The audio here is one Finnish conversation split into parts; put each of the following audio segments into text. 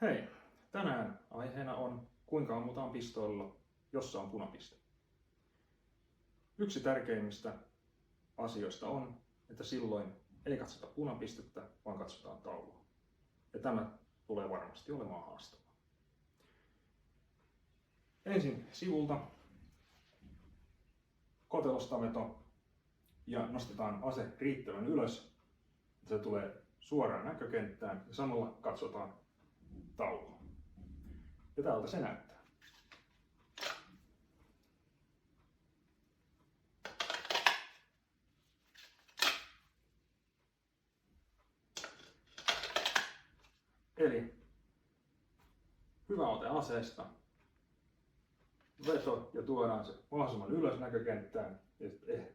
Hei! Tänään aiheena on kuinka ammutaan pistoolla, jossa on punapiste. Yksi tärkeimmistä asioista on, että silloin ei katsota punapistettä, vaan katsotaan taulua. Ja tämä tulee varmasti olemaan haastavaa. Ensin sivulta kotelosta veto ja nostetaan ase riittävän ylös. Se tulee suoraan näkökenttään ja samalla katsotaan taulua. Ja tältä se näyttää. Eli hyvä ote aseesta, veto ja tuodaan se mahdollisimman ylös näkökenttään,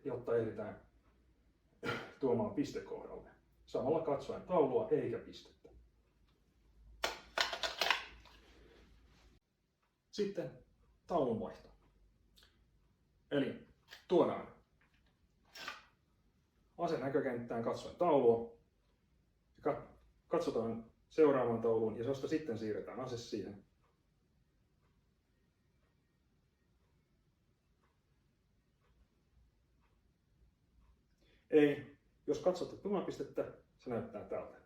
jotta ehditään tuomaan piste kohdalle. Samalla katsoen taulua eikä pistettä. Sitten taulunvaihto. Eli tuodaan ase näkökenttään katsoen taulua, katsotaan seuraavan taulun ja josta sitten siirretään ase siihen. Ei, jos katsotte punapistettä, se näyttää tältä.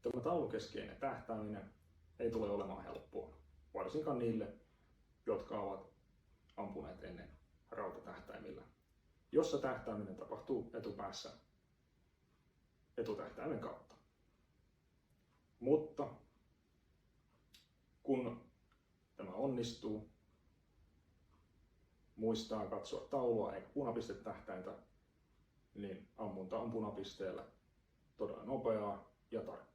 Tämä taulukeskeinen tähtääminen ei tule olemaan helppoa, varsinkaan niille, jotka ovat ampuneet ennen rautatähtäimillä, jossa tähtääminen tapahtuu etupäässä etutähtäimen kautta. Mutta kun tämä onnistuu, muistaa katsoa taulua eikä punapistetähtäintä, niin ammunta on punapisteellä todella nopeaa ja tarkkaa.